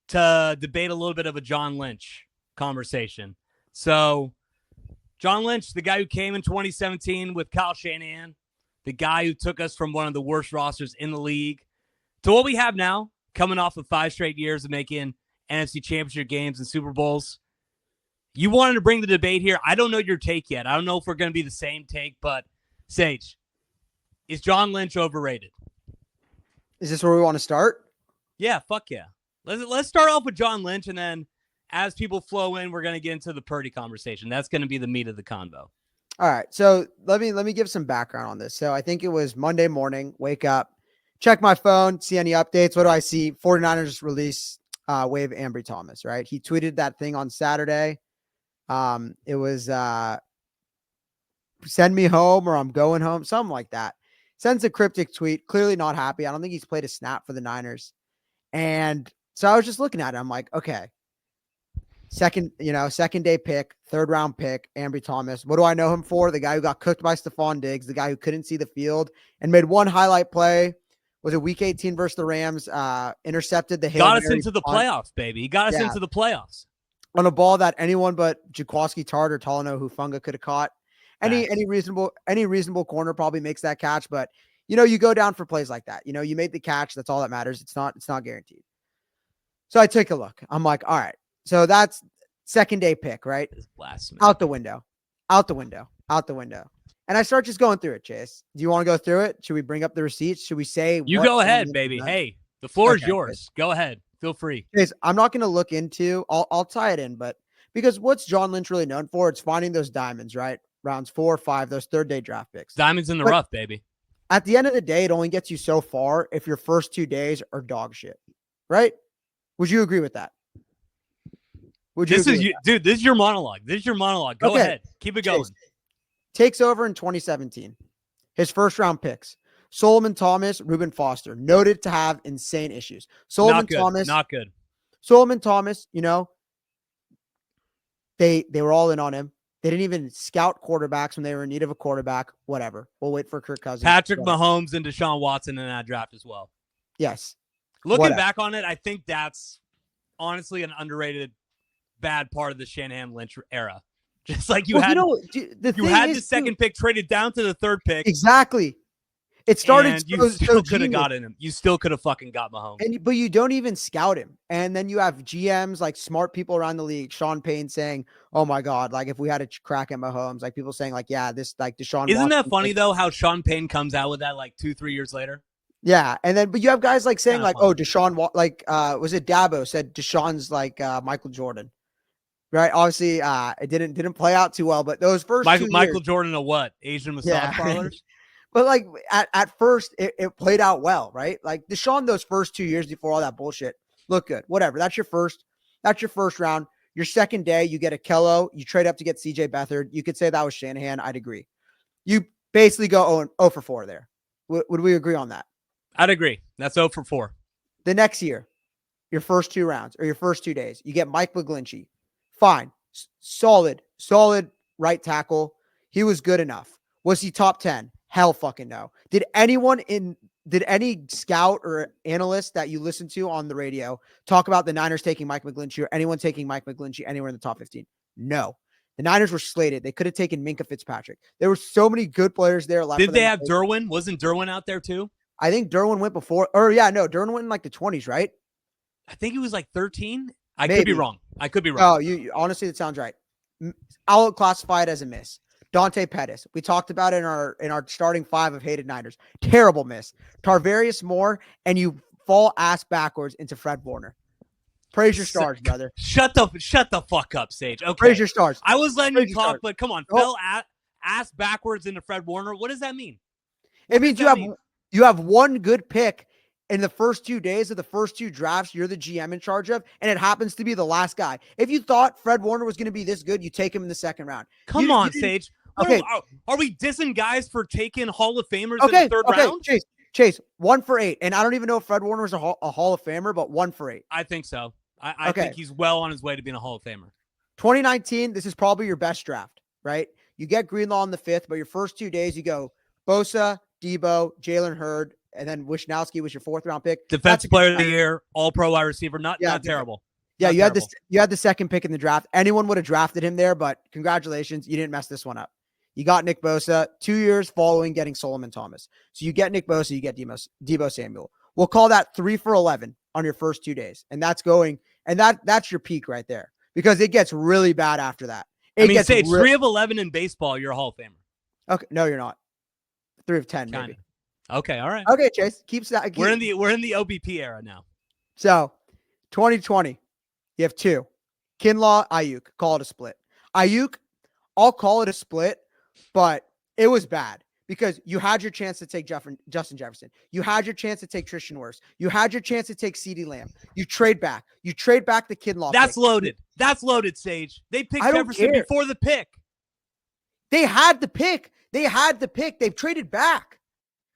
to debate a little bit of a John Lynch conversation. So, John Lynch, the guy who came in 2017 with Kyle Shanahan, the guy who took us from one of the worst rosters in the league to what we have now, coming off of 5 straight years of making NFC Championship games and Super Bowls. You wanted to bring the debate here. I don't know your take yet. I don't know if we're going to be the same take, but Sage, is John Lynch overrated? Is this where we want to start? Yeah, fuck yeah. Let's start off with John Lynch, and then as people flow in, we're going to get into the Purdy conversation. That's going to be the meat of the convo. All right. So let me give some background on this. So I think it was Monday morning, wake up, check my phone, see any updates. What do I see? 49ers release waive Ambry Thomas, right? He tweeted that thing on Saturday. It was send me home or I'm going home, something like that. Sends a cryptic tweet, clearly not happy. I don't think he's played a snap for the Niners. And so I was just looking at it. I'm like, okay, second day pick, 3rd round pick, Ambry Thomas. What do I know him for? The guy who got cooked by Stephon Diggs, the guy who couldn't see the field and made one highlight play. Was it week 18 versus the Rams? Intercepted the Got us into the playoffs, baby. He got us into the playoffs. On a ball that anyone but Jaquaski Tart or Talano Hufanga could have caught. Any reasonable corner probably makes that catch, but you go down for plays like that. You made the catch. That's all that matters. It's not guaranteed. So I take a look. I'm like, all right. So that's 2nd day pick, right? Out the window. And I start just going through it, Chase. Do you want to go through it? Should we bring up the receipts? Should we say you go ahead, baby? Hey, the floor is yours. Go ahead. Feel free. Chase, I'm not going to look into, I'll tie it in, but because what's John Lynch really known for? It's finding those diamonds, right? Rounds 4 or 5, those 3rd day draft picks. Diamonds in the rough, baby. At the end of the day, it only gets you so far if your first 2 days are dog shit, right? Would you agree with that? This is your monologue. Go ahead. Keep it going. Takes over in 2017. His 1st round picks. Solomon Thomas, Reuben Foster, noted to have insane issues. Not good. Solomon Thomas, they were all in on him. They didn't even scout quarterbacks when they were in need of a quarterback. Whatever. We'll wait for Kirk Cousins. Patrick Mahomes and Deshaun Watson in that draft as well. Yes. Looking back on it, I think that's honestly an underrated bad part of the Shanahan Lynch era. Just like you had the 2nd pick traded down to the 3rd pick. Exactly. It started. You still could have gotten him. You still could have fucking got Mahomes. But you don't even scout him. And then you have GMs, like smart people around the league, Sean Payne saying, "Oh my God, like if we had a crack at Mahomes," like people saying, like, "Yeah, this like Deshaun." Isn't that funny though? How Sean Payne comes out with that like 2-3 years later. Yeah, and then but you have guys like saying like, "Oh, Deshaun," like was it Dabo said Deshaun's like Michael Jordan. Right, obviously, it didn't play out too well, but those first Michael Jordan, a what? Asian massage parlors. But like at first, it played out well, right? Like Deshaun, those first 2 years before all that bullshit, look good. Whatever. That's your first round. Your 2nd day, you get a Kello. You trade up to get CJ Beathard. You could say that was Shanahan. I'd agree. You basically go 0 for 4 there. Would we agree on that? I'd agree. That's 0 for 4. The next year, your first 2 rounds or your first 2 days, you get Mike McGlinchey. Fine. Solid right tackle. He was good enough. Was he top 10? Hell fucking no. Did any scout or analyst that you listen to on the radio talk about the Niners taking Mike McGlinchey or anyone taking Mike McGlinchey anywhere in the top 15? No. The Niners were slated. They could have taken Minkah Fitzpatrick. There were so many good players there left. Did they have Derwin? Wasn't Derwin out there too? I think Derwin went before. Derwin went in like the 20s, right? I think he was like 13. I could be wrong. Oh, you honestly, that sounds right. I'll classify it as a miss. Dante Pettis. We talked about it in our starting 5 of hated Niners. Terrible miss. Tarvarius Moore, and you fall ass backwards into Fred Warner. Praise your stars, brother. Shut the fuck up, Sage. Okay. Praise your stars. I was letting you talk, but come on. Fell ass backwards into Fred Warner. What does that mean? It means you have one good pick in the first 2 days of the first 2 drafts you're the GM in charge of, and it happens to be the last guy. If you thought Fred Warner was going to be this good, you take him in the 2nd round. Come on, Sage. Okay. Are we dissing guys for taking Hall of Famers in the 3rd round? Chase, 1 for 8. And I don't even know if Fred Warner was a Hall of Famer, but 1 for 8. I think so. I think he's well on his way to being a Hall of Famer. 2019, this is probably your best draft, right? You get Greenlaw in the 5th, but your first 2 days, you go Bosa, Debo, Jalen Hurd, and then Wisnowski was your 4th-round pick. Defensive player of the year, all-pro wide receiver. Not terrible. Yeah, not you terrible. had the 2nd pick in the draft. Anyone would have drafted him there, but congratulations, you didn't mess this one up. You got Nick Bosa 2 years following getting Solomon Thomas. So you get Nick Bosa, you get Deebo Samuel. We'll call that 3 for 11 on your first 2 days, and that's your peak right there because it gets really bad after that. Say 3 of 11 in baseball, you're a Hall of Famer. Okay, no, you're not. 3 of 10, maybe. Okay, all right. Okay, Chase, We're in the OBP era now. So, 2020, you have 2. Kinlaw, Ayuk. Call it a split. Ayuk, I'll call it a split, but it was bad because you had your chance to take Justin Jefferson. You had your chance to take Tristan Wirfs. You had your chance to take CeeDee Lamb. You trade back. You trade back the Kinlaw. That's pick. loaded. That's loaded, Sage. They picked Jefferson before the pick. They had the pick. They've traded back.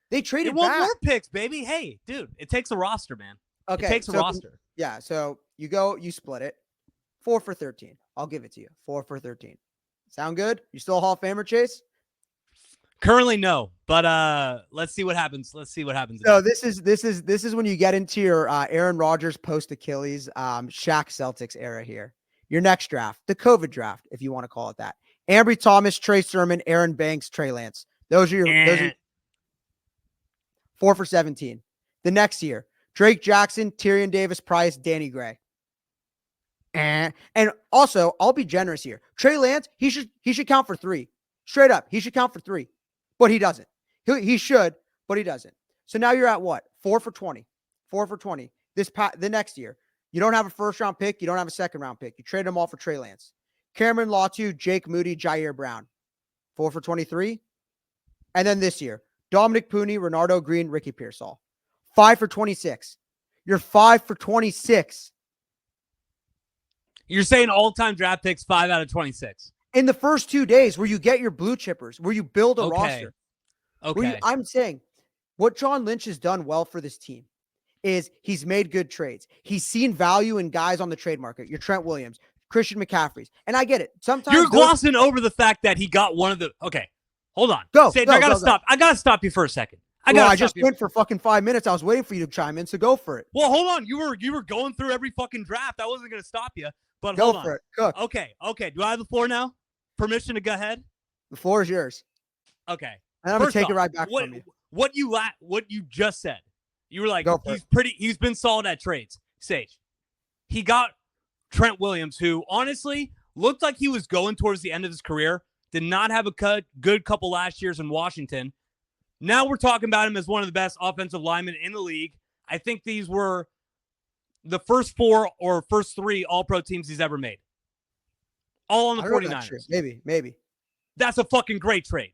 They traded back. More picks, baby. Hey, dude, it takes a roster, man. Okay. It takes a roster. Yeah, so you split it. 4 for 13. I'll give it to you. 4 for 13. Sound good? You still a Hall of Famer, Chase? Currently, no, but let's see what happens. So this is when you get into your Aaron Rodgers post Achilles, Shaq Celtics era here. Your next draft, the COVID draft, if you want to call it that. Ambry Thomas, Trey Sermon, Aaron Banks, Trey Lance. Those are 4 for 17. The next year, Drake Jackson, Tyrion Davis Price, Danny Gray. And also, I'll be generous here. Trey Lance, he should count for 3. Straight up, he should count for 3. But he doesn't. He should, but he doesn't. So now you're at what? 4 for 20. 4 for 20. The next year, you don't have a 1st-round pick. You don't have a 2nd-round pick. You trade them all for Trey Lance. Cameron Latu, Jake Moody, Jair Brown. 4 for 23. And then this year, Dominic Pooney, Renardo Green, Ricky Pearsall. 5 for 26. You're 5 for 26. You're saying all-time draft picks 5 out of 26. In the first 2 days where you get your blue chippers, where you build a roster. Okay. I'm saying what John Lynch has done well for this team is he's made good trades. He's seen value in guys on the trade market. Your Trent Williams, Christian McCaffrey's. And I get it. Sometimes you're glossing over the fact that he got one of the okay. Hold on. Sage, I gotta stop. I gotta stop you for a second. I just went for fucking 5 minutes. I was waiting for you to chime in, so go for it. Well, hold on. You were going through every fucking draft. I wasn't gonna stop you, but go hold on. For it. Cook. Okay. Do I have the floor now? Permission to go ahead? The floor is yours. Okay. And I'm gonna take it right back from you. What you just said. You were like, he's been solid at trades. Sage. He got Trent Williams, who honestly looked like he was going towards the end of his career. Did not have a good couple last years in Washington. Now we're talking about him as one of the best offensive linemen in the league. I think these were the first 4 or first 3 all-pro teams he's ever made. All on the 49ers. Maybe. That's a fucking great trade.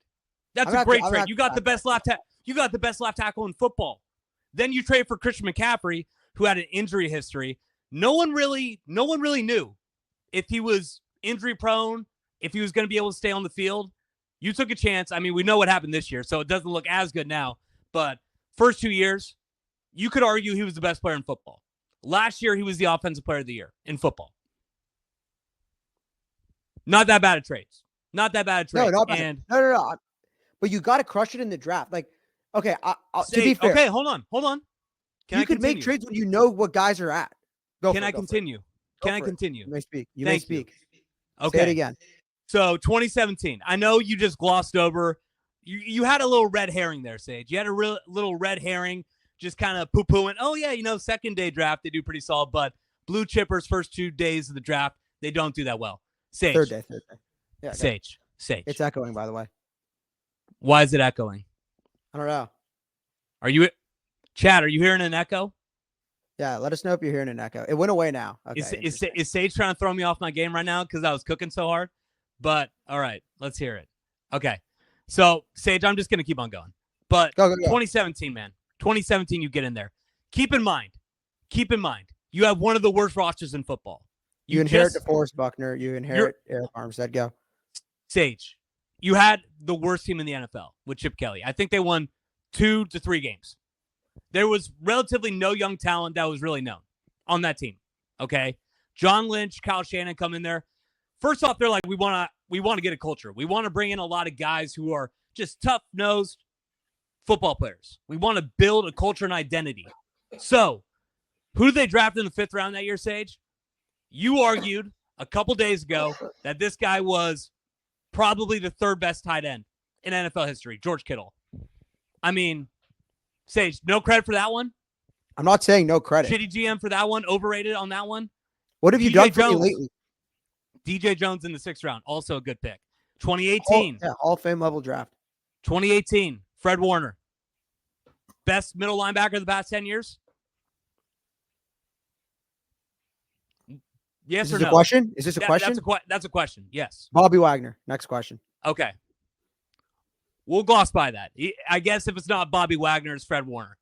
That's a great trade. You got the best left tackle in football. Then you trade for Christian McCaffrey, who had an injury history. No one really knew if he was injury prone, if he was going to be able to stay on the field. You took a chance. I mean, we know what happened this year, so it doesn't look as good now. But first 2 years, you could argue he was the best player in football. Last year, he was the offensive player of the year in football. Not that bad at trades. Not that bad at trades. No, not bad. No. But you got to crush it in the draft. Like, okay, to be fair. Okay, hold on. You could make trades when you know what guys are at. Can I continue? You may speak. You may speak. Okay. Say it again. So 2017. I know you just glossed over. You had a little red herring there, Sage. You had a little red herring, just kind of poo-pooing. Oh yeah, second day draft they do pretty solid, but blue chippers first 2 days of the draft they don't do that well. Sage. Third day. Yeah. Sage. It's echoing, by the way. Why is it echoing? I don't know. Chad, are you hearing an echo? Yeah, let us know if you're hearing an echo. It went away now. Okay. Is Sage trying to throw me off my game right now because I was cooking so hard? But all right, let's hear it. Okay. So Sage, I'm just gonna keep on going. But go. 2017, man. 2017, you get in there. Keep in mind, you have one of the worst rosters in football. You inherit DeForest Buckner. You inherit Eric Armstead. Go. Sage, you had the worst team in the NFL with Chip Kelly. I think they won 2 to 3 games. There was relatively no young talent that was really known on that team. Okay. John Lynch, Kyle Shanahan come in there. First off, they're like, we want to get a culture. We want to bring in a lot of guys who are just tough-nosed, football players. We want to build a culture and identity. So, who did they draft in the 5th round that year, Sage? You argued a couple days ago that this guy was probably the 3rd best tight end in NFL history, George Kittle. I mean, Sage, no credit for that one? I'm not saying no credit. Shitty GM for that one, overrated on that one? What have you done for me lately? DJ Jones in the 6th round, also a good pick. 2018. Hall of Fame level draft. 2018, Fred Warner. Best middle linebacker of the past 10 years? Yes or no? Is this a question? Is this a question? That's a question, yes. Bobby Wagner. Next question. Okay. We'll gloss by that. I guess if it's not Bobby Wagner, it's Fred Warner.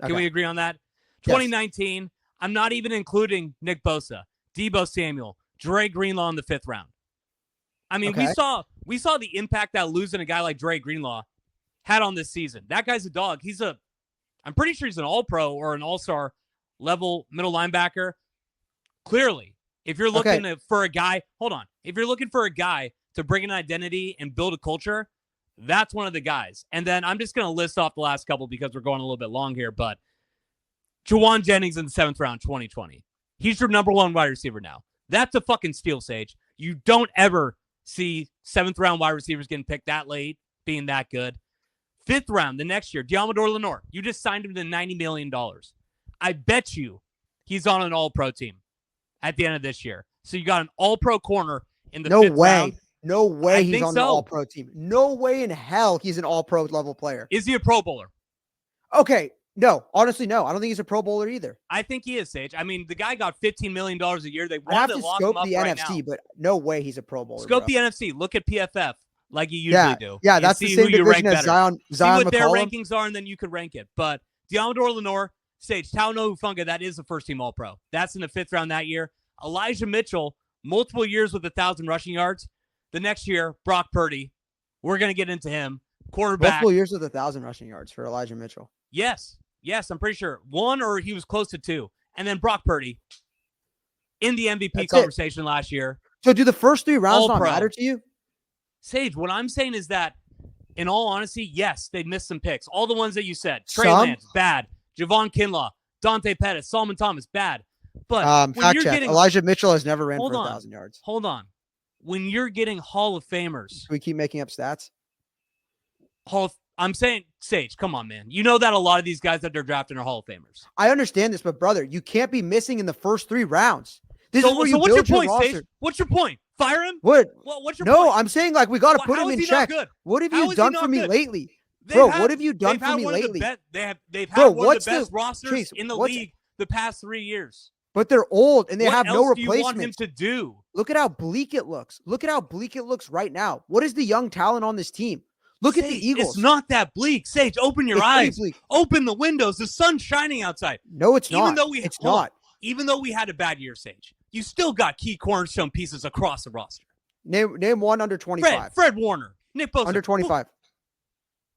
Can we agree on that? 2019, yes. I'm not even including Nick Bosa, Deebo Samuel, Dre Greenlaw in the 5th round. I mean, we saw the impact that losing a guy like Dre Greenlaw had on this season. That guy's a dog. I'm pretty sure he's an all-pro or an all-star level middle linebacker. Clearly, if you're looking for a guy, if you're looking for a guy to bring an identity and build a culture, that's one of the guys. And then I'm just going to list off the last couple because we're going a little bit long here, but Jawan Jennings in the 7th round, 2020. He's your number 1 wide receiver now. That's a fucking steal, Sage. You don't ever see 7th round wide receivers getting picked that late, being that good. 5th round, the next year, Deommodore Lenoir. You just signed him to $90 million. I bet you he's on an all-pro team at the end of this year. So you got an all-pro corner in the 5th round. No way he's on the all-pro team. No way in hell he's an all-pro level player. Is he a Pro Bowler? Okay. No. Honestly, no. I don't think he's a Pro Bowler either. I think he is, Sage. I mean, the guy got $15 million a year. They I have wanted to to lock him scope up the right NFC, now. but no way he's a Pro Bowler. Scope the NFC. Look at PFF like you usually do. Yeah, that's the same division as Zion See what their McCollum. rankings are, and then you could rank it. But Deommodore Lenoir, Sage, Talanoa Hufanga, that is the 1st team All-Pro. That's in the 5th round that year. Elijah Mitchell, multiple years with 1,000 rushing yards. The next year, Brock Purdy. We're going to get into him. Quarterback. Multiple years with 1,000 rushing yards for Elijah Mitchell. Yes, I'm pretty sure. 1 or he was close to 2. And then Brock Purdy in the MVP conversation last year. So do the first 3 rounds not matter to you? Sage, what I'm saying is that, in all honesty, yes, they missed some picks. All the ones that you said. Trey Lance, bad. Javon Kinlaw, Dante Pettis, Solomon Thomas, bad. But fact check, Elijah Mitchell has never ran for 1,000 yards. Hold on. When you're getting Hall of Famers. We keep making up stats. I'm saying, Sage, come on, man. You know that a lot of these guys that they're drafting are Hall of Famers. I understand this, but brother, you can't be missing in the first 3 rounds. This is where you what's build your point, roster. Sage? What's your point? Fire him? What? What's your point? No, I'm saying like we got to put him in check. What have you done for me lately? Bro, what have you done for me lately? They've had one of the best rosters in the league the past 3 years. But they're old and they have no replacement. What else do you want him to do? Look at how bleak it looks. Look at how bleak it looks right now. What is the young talent on this team? Look at the Eagles. It's not that bleak. Sage, open your eyes. Open the windows. The sun's shining outside. No, it's not. Even though we had a bad year, Sage, you still got key cornerstone pieces across the roster. Name one under 25. Fred Warner. Nick Bosa. Under 25.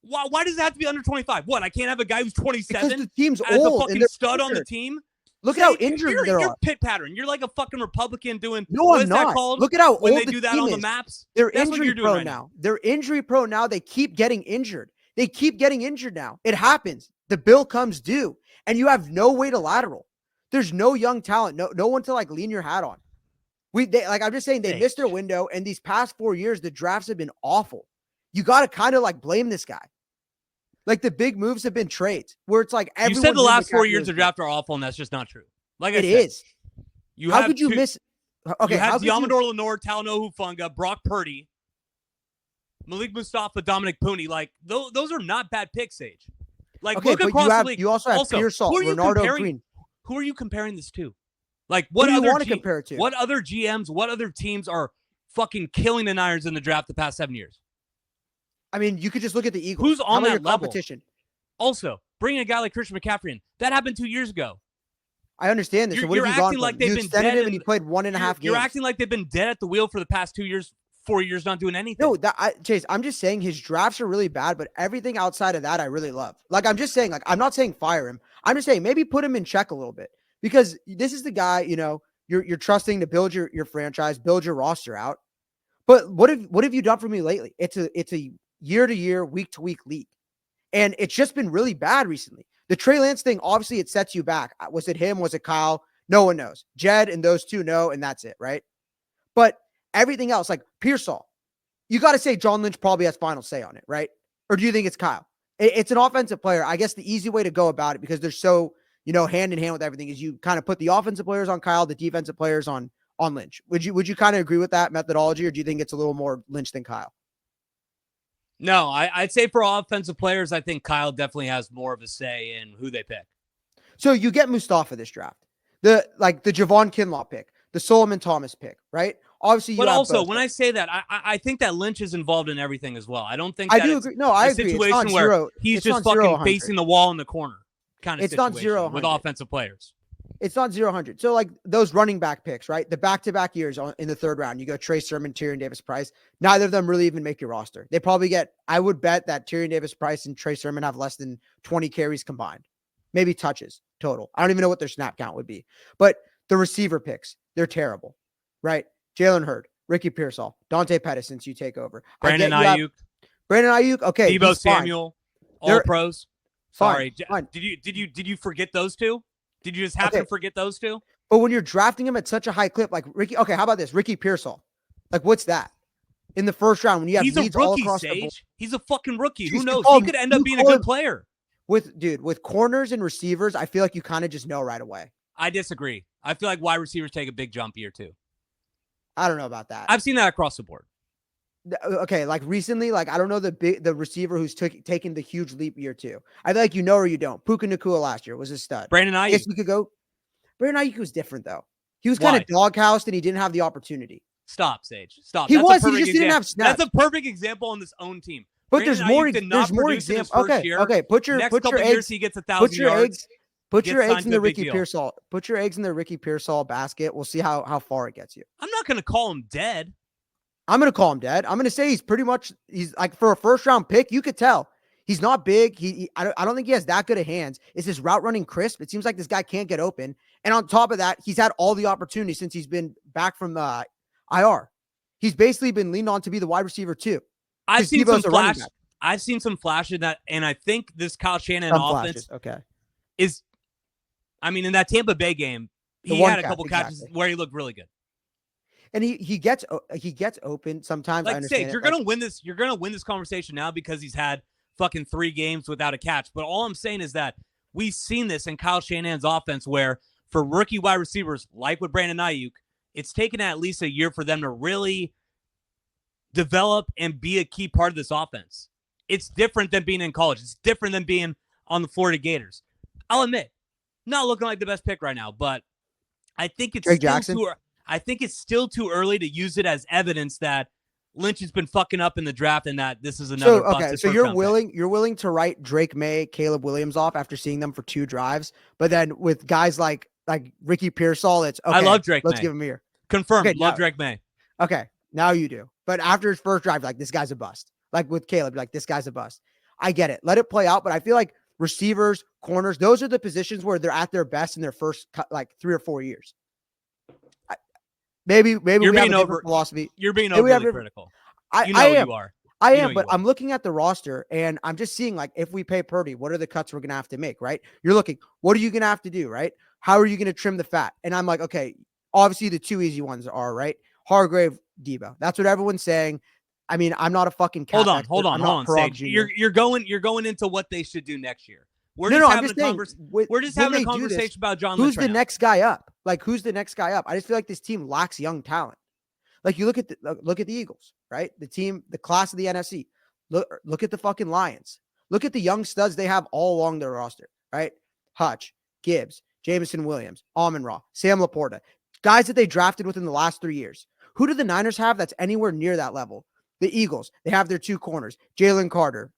Why does it have to be under 25? What, I can't have a guy who's 27 because the team's as old a fucking stud on the team? Look at how injured they are. You're pit pattern. You're like a fucking Republican doing. No, I'm not. Look at how old when they do that on the maps. They're injury prone now. They're injury prone now. They keep getting injured. They keep getting injured now. It happens. The bill comes due, and you have no way to lateral. There's no young talent. No one to like lean your hat on. I'm just saying they missed their window, and these past 4 years the drafts have been awful. You got to kind of like blame this guy. Like the big moves have been trades where it's like everyone. You said the last 4 years of draft are awful, and that's just not true. Like it is. How could you miss? Okay, you have Deommodore Lenoir, Talanoa Hufanga, Brock Purdy, Malik Mustafa, Dominic Pooney. Like those are not bad picks, Sage. Like look across the league. You also have Pearsall, Renardo Green. Who are you comparing this to? Like what do you other want to compare it to? What other GMs? What other teams are fucking killing the Niners in the draft the past 7 years? I mean, you could just look at the Eagles. Who's on that level? Competition? Also, bringing a guy like Christian McCaffrey in. That happened 2 years ago. I understand this. So what have you gone like you extended him and he played 1.5 games. You're acting like they've been dead at the wheel for the past 2 years, 4 years, not doing anything. No, Chase, I'm just saying his drafts are really bad, but everything outside of that I really love. Like, I'm just saying, like, I'm not saying fire him. I'm just saying maybe put him in check a little bit because this is the guy, you're trusting to build your franchise, build your roster out. But what have you done for me lately? It's a year-to-year, week-to-week league. And it's just been really bad recently. The Trey Lance thing, obviously, it sets you back. Was it him? Was it Kyle? No one knows. Jed and those two know, and that's it, right? But everything else, like Pearsall, you got to say John Lynch probably has final say on it, right? Or do you think it's Kyle? It's an offensive player. I guess the easy way to go about it, because they're so, hand in hand with everything, is you kind of put the offensive players on Kyle, the defensive players on Lynch. Would you kind of agree with that methodology, or do you think it's a little more Lynch than Kyle? No, I'd say for offensive players, I think Kyle definitely has more of a say in who they pick. So you get Mustafa this draft, the Javon Kinlaw pick, the Solomon Thomas pick, right? Obviously, but also when I say that, I think that Lynch is involved in everything as well. I don't think I do agree. No, I agree. Situation where he's just fucking facing the wall in the corner kind of it's situation not 0-100 with offensive players. It's not 0-100. So like those running back picks, right? The back-to-back years in the third round, you go Trey Sermon, Tyrion Davis-Price. Neither of them really even make your roster. They probably get, I would bet that Tyrion Davis-Price and Trey Sermon have less than 20 carries combined, maybe touches total. I don't even know what their snap count would be. But the receiver picks, they're terrible, right? Jalen Hurd, Ricky Pearsall, Dante Pettis, since you take over. Brandon Ayuk. Okay. Debo Samuel, all pros. Sorry. Fine. Did you forget those two? Did you just happen to forget those two? But when you're drafting him at such a high clip, like Ricky, okay, how about this? Ricky Pearsall. Like, what's that? In the first round, when you have leads all rookie, across Sage. the board. He's a fucking rookie. Who knows? He could end up being a good player. With corners and receivers, I feel like you kind of just know right away. I disagree. I feel like wide receivers take a big jump year two. I don't know about that. I've seen that across the board. Okay, like recently, like I don't know the receiver who's taken the huge leap year two. I feel like you know or you don't. Puka Nacua last year was a stud. Brandon Ayuk. I guess we could go. Brandon Ayuk was different though. He was kind of doghoused and he didn't have the opportunity. Stop, Sage. Stop. He just didn't have snaps. That's a perfect example on this own team. But there's more examples. Okay. Put your eggs. He gets 1,000 yards. Put your eggs in the Ricky Pearsall. Put your eggs in the Ricky Pearsall basket. We'll see how far it gets you. I'm not going to call him dead. I'm going to call him dead. I'm going to say he's like for a first round pick. You could tell he's not big. I don't think he has that good of hands. Is his route running crisp? It seems like this guy can't get open. And on top of that, he's had all the opportunities since he's been back from the IR. He's basically been leaned on to be the wide receiver too. I've seen some flash. I've seen some flash in that, and I think this Kyle Shanahan offense is. I mean, in that Tampa Bay game, he had a couple catches where he looked really good. And he gets open sometimes. Like, I understand. You're gonna win this. You're gonna win this conversation now because he's had fucking 3 games without a catch. But all I'm saying is that we've seen this in Kyle Shanahan's offense, where for rookie wide receivers like with Brandon Ayuk, it's taken at least a year for them to really develop and be a key part of this offense. It's different than being in college. It's different than being on the Florida Gators. I'll admit, not looking like the best pick right now, but I think it's still too early to use it as evidence that Lynch has been fucking up in the draft and that this is another. So you're willing to write Drake May, Caleb Williams off after seeing them for 2 drives, but then with guys like Ricky Pearsall, it's okay. I love Drake. Let's give him here. Confirmed. Okay, love Drake May. Okay, now you do. But after his first drive, like this guy's a bust. Like with Caleb, like this guy's a bust. I get it. Let it play out. But I feel like receivers, corners, those are the positions where they're at their best in their first 3 or 4 years. Maybe you're we being have a different philosophy. You're being overly critical. I am. You are. I am, but I'm looking at the roster and I'm just seeing like if we pay Purdy, what are the cuts we're gonna have to make, right? You're looking, what are you gonna have to do, right? How are you gonna trim the fat? And I'm like, okay, obviously the 2 easy ones are right. Hargrave, Debo. That's what everyone's saying. I mean, I'm not a fucking cat. Hold on. Sage. You're going into what they should do next year. We're just having a conversation about John Lynch. Who's the next guy up? Like, who's the next guy up? I just feel like this team lacks young talent. Like, you look at the Eagles, right? The team, the class of the NFC. Look at the fucking Lions. Look at the young studs they have all along their roster, right? Hutch, Gibbs, Jameson Williams, Amon-Ra, Sam Laporta, guys that they drafted within the last 3 years. Who do the Niners have that's anywhere near that level? The Eagles, they have their 2 corners, Jalen Carter,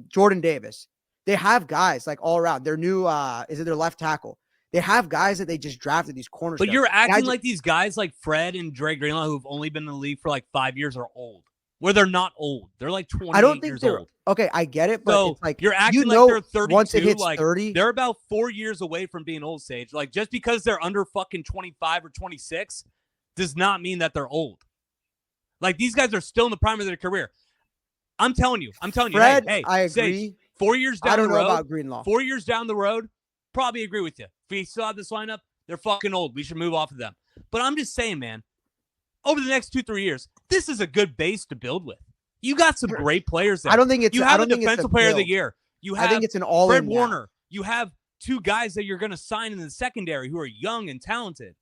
Jordan Davis. They have guys like all around. Their new, their left tackle? They have guys that they just drafted, these corners. But you're acting like these guys like Fred and Dre Greenlaw, who've only been in the league for like 5 years, are old. Where they're not old. They're like 28 I don't think years they're old. Okay, I get it, but so it's like you're acting like they're 32. Once it hits like 30, they're about 4 years away from being old, Sage. Like just because they're under fucking 25 or 26 does not mean that they're old. Like these guys are still in the prime of their career. I'm telling you. Fred, Hey, I agree. Sage, 4 years down I don't the know road, about Greenlaw. 4 years down the road, probably agree with you. If we still have this lineup, they're fucking old. We should move off of them. But I'm just saying, man, over the next 2-3 years, this is a good base to build with. You got some great players there. I don't think it's. You I have a don't think it's defensive a player of the build. year. You have I think it's an all-in Fred now. Warner. You have 2 guys that you're going to sign in the secondary who are young and talented.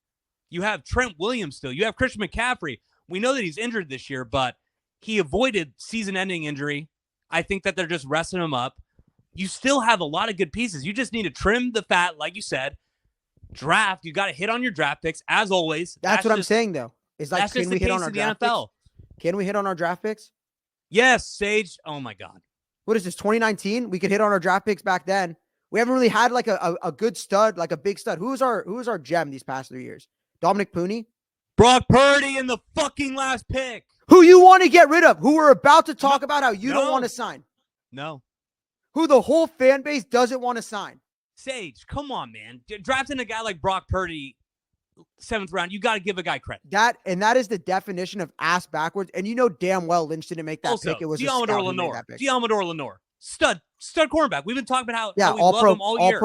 You have Trent Williams still. You have Christian McCaffrey. We know that he's injured this year, but he avoided season-ending injury. I think that they're just resting him up. You still have a lot of good pieces. You just need to trim the fat, like you said. Draft. You got to hit on your draft picks, as always. That's what I'm saying, though. Is like, that's can just we the hit on case our in the draft NFL. picks? Can we hit on our draft picks? Yes, Sage. Oh, my God. What is this, 2019? We could hit on our draft picks back then. We haven't really had like a good stud, like a big stud. Who's our gem these past 3 years? Dominic Pooney? Brock Purdy in the fucking last pick. Who you want to get rid of? Who we're about to talk about how you don't want to sign? No. Who the whole fan base doesn't want to sign? Sage, come on, man. Drafting a guy like Brock Purdy, 7th round, you got to give a guy credit. That is the definition of ass backwards. And you know damn well Lynch didn't make that Also, pick. It was Deommodore Lenoir. Stud cornerback. We've been talking about how we love him all year.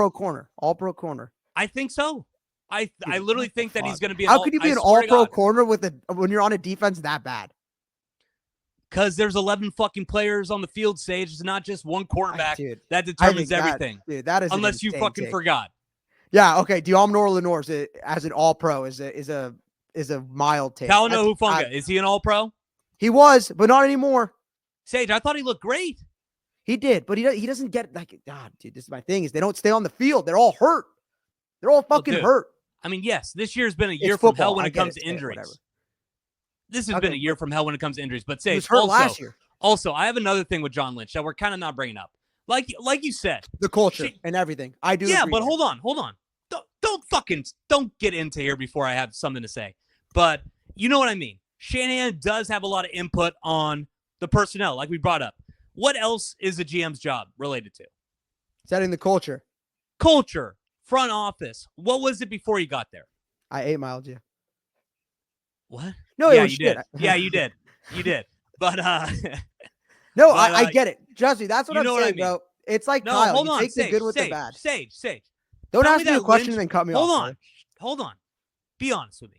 All pro corner. I think so. I literally think that he's going to be. How could you be an all pro corner when you're on a defense that bad? Because there's 11 fucking players on the field, Sage. It's not just one cornerback that determines everything. That is unless you fucking forgot. Yeah, okay. Deommodore Lenoir as an all pro is a mild take. Talanoa Hufanga, is he an all pro? He was, but not anymore. Sage, I thought he looked great. He did, but he doesn't get like, God, dude, this is my thing is they don't stay on the field. They're all hurt. They're all fucking hurt. I mean, yes, this year's been a year from hell when it comes to injuries. This has been a year from hell when it comes to injuries. But Sage, last year. Also, I have another thing with John Lynch that we're kind of not bringing up. Like you said, the culture and everything. I do. Yeah, but hold on. Don't get into here before I have something to say. But you know what I mean. Shanahan does have a lot of input on the personnel, like we brought up. What else is the GM's job related to? Setting the culture. Culture, front office. What was it before you got there? I 8-miled you. What? No, yeah, you did. Yeah, you did. You did. But no, I get it. Trust me, that's what I'm saying, bro. It's like no, Kyle. Hold you on, take Sage, the good with Sage, the bad. Sage. Don't Tell ask me a question and then cut me off. Hold on. Be honest with me.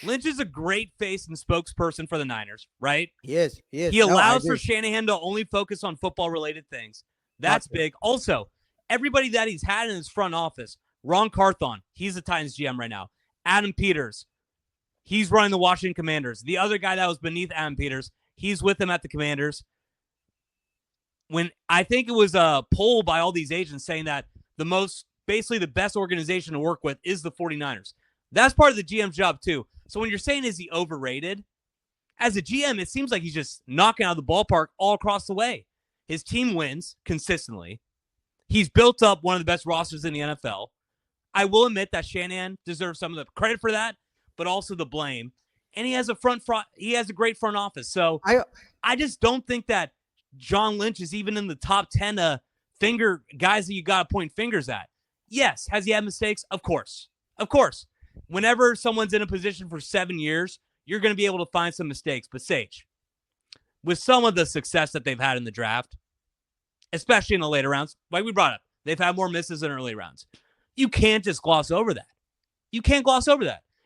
Lynch is a great face and spokesperson for the Niners, right? He is. He allows for Shanahan to only focus on football-related things. That's big. Also, everybody that he's had in his front office, Ron Carthon, he's the Titans GM right now. Adam Peters, he's running the Washington Commanders. The other guy that was beneath Adam Peters, he's with him at the Commanders. When I think it was a poll by all these agents saying that basically the best organization to work with is the 49ers. That's part of the GM's job too. So when you're saying, is he overrated? As a GM, it seems like he's just knocking out of the ballpark all across the way. His team wins consistently. He's built up one of the best rosters in the NFL. I will admit that Shanahan deserves some of the credit for that, but also the blame. And he has he has a great front office. So I just don't think that John Lynch is even in the top 10 guys that you got to point fingers at. Yes. Has he had mistakes? Of course. Whenever someone's in a position for 7 years, you're going to be able to find some mistakes. But Sage, with some of the success that they've had in the draft, especially in the later rounds, like we brought up, they've had more misses in early rounds. You can't just gloss over that.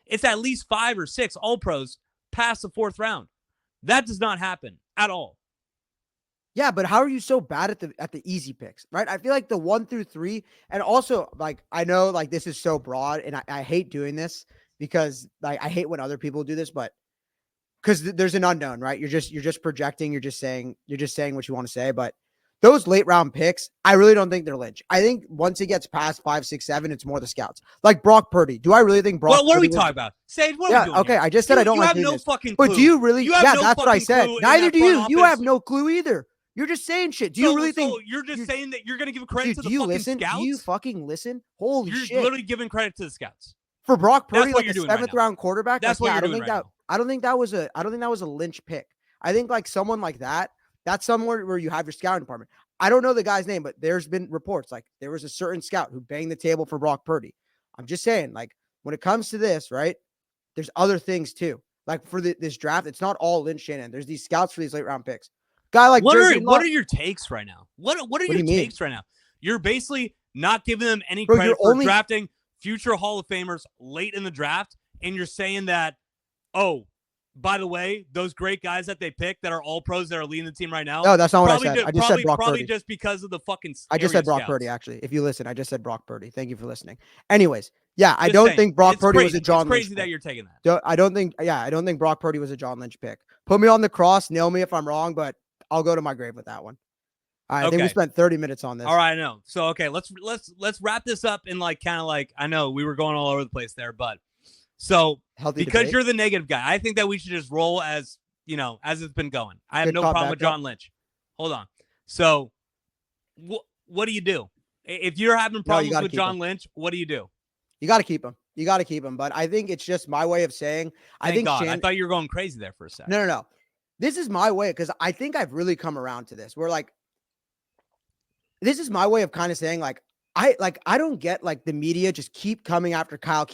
It's at least 5 or 6 All-Pros past the 4th round. That does not happen at all. Yeah, but how are you so bad at the easy picks, right? I feel like the 1 through 3, and also like I know like this is so broad, and I hate doing this because like I hate when other people do this, but because there's an unknown, right? You're just projecting, you're just saying what you want to say. But those late round picks, I really don't think they're Lynch. I think once it gets past 5, 6, 7, it's more the scouts. Like Brock Purdy. Do I really think Brock? What are we talking about? Sage, what are we doing? Okay, I just said I don't like doing this. Fucking clue. But do you really? Yeah, that's what I said. Neither do you. You have no clue either. You're just saying shit. Do you really think you're just saying that you're going to give credit to the fucking scouts? Do you fucking listen? Holy shit. You're literally giving credit to the scouts. For Brock Purdy, like a 7th round quarterback. That's what you're doing right now. I don't think that was a Lynch pick. I think like someone like that, that's somewhere where you have your scouting department. I don't know the guy's name, but there's been reports like there was a certain scout who banged the table for Brock Purdy. I'm just saying, like when it comes to this, right? There's other things too. Like for this draft, it's not all Lynch Shanahan. There's these scouts for these late round picks. Guy like what Jerry are your takes right now? What are your takes right now? You're basically not giving them any credit for drafting future Hall of Famers late in the draft, and you're saying that, oh, by the way, those great guys that they picked that are all pros that are leading the team right now. No, that's not what I said. I just said Brock probably Purdy. Just because of the fucking. I just said Brock Purdy. Actually, if you listen, I just said Brock Purdy. Thank you for listening. Anyways, yeah, I don't think Brock Purdy was a John Lynch. It's crazy that you're taking that. I don't think Brock Purdy was a John Lynch pick. Put me on the cross, nail me if I'm wrong, but I'll go to my grave with that one. All right, I think we spent 30 minutes on this. All right, I know. So okay, let's wrap this up in like kind of like, I know we were going all over the place there, but so healthy because debate. You're the negative guy, I think that we should just roll as as it's been going. I have no problem with John Lynch. Hold on. So what do you do if you're having problems with John Lynch? What do you do? You got to keep him. You got to keep him. But I think it's just my way of saying. I thought you were going crazy there for a second. No. This is my way, because I think I've really come around to this. This is my way of kind of saying I don't get like the media just keep coming after Kyle,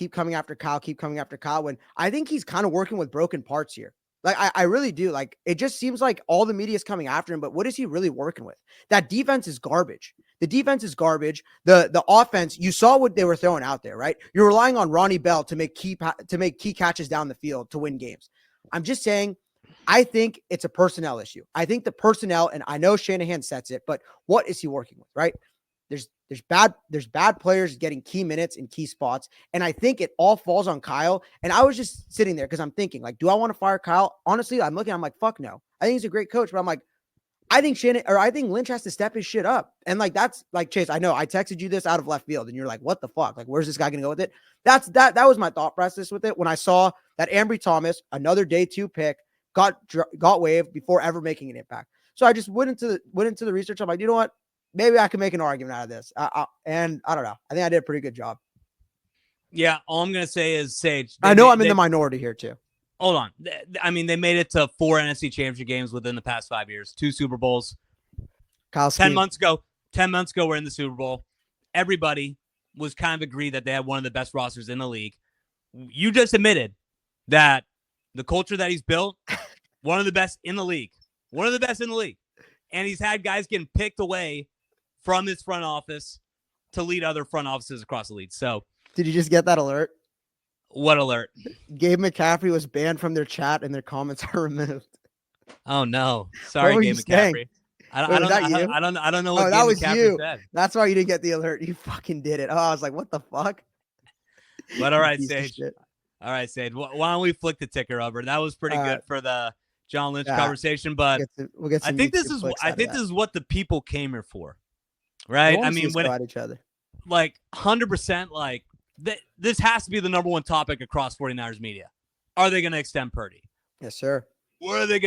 when I think he's kind of working with broken parts here. Like, I really do. Like, it just seems like all the media is coming after him, but what is he really working with? That defense is garbage. The defense is garbage. The offense, you saw what they were throwing out there, right? You're relying on Ronnie Bell to make key catches down the field to win games. I'm just saying, I think it's a personnel issue. I think the personnel, and I know Shanahan sets it, but what is he working with, right? There's bad players getting key minutes in key spots. And I think it all falls on Kyle. And I was just sitting there because I'm thinking, like, do I want to fire Kyle? Honestly, I'm like, fuck no. I think he's a great coach, but I'm like, I think Lynch has to step his shit up. And like, that's like, Chase, I know I texted you this out of left field and you're like, what the fuck? Like, where's this guy going to go with it? That was my thought process with it. When I saw that Ambry Thomas, another day 2 pick, got waived before ever making an impact. So I just went into the research. I'm like, you know what? Maybe I can make an argument out of this. And I don't know. I think I did a pretty good job. Yeah. All I'm going to say is, Sage, I know I'm in the minority here too. Hold on. I mean, they made it to 4 NFC championship games within the past 5 years, 2 Super Bowls. Kyle 10 months ago, we're in the Super Bowl. Everybody was kind of agreed that they had one of the best rosters in the league. You just admitted that the culture that he's built, one of the best in the league. And he's had guys getting picked away from his front office to lead other front offices across the league. So, did you just get that alert? What alert? Gabe McCaffrey was banned from their chat and their comments are removed. Oh no! Sorry, Gabe McCaffrey. I don't know what Gabe McCaffrey said. That's why you didn't get the alert. You fucking did it. Oh, I was like, what the fuck? But all right, Sage. All right, Sage. Why don't we flick the ticker over? That was pretty good for the John Lynch conversation, but we'll get I think this is what the people came here for, right? I mean, when each other, like 100%, like this has to be the number one topic across 49ers media. Are they going to extend Purdy? Yes, sir. What are they going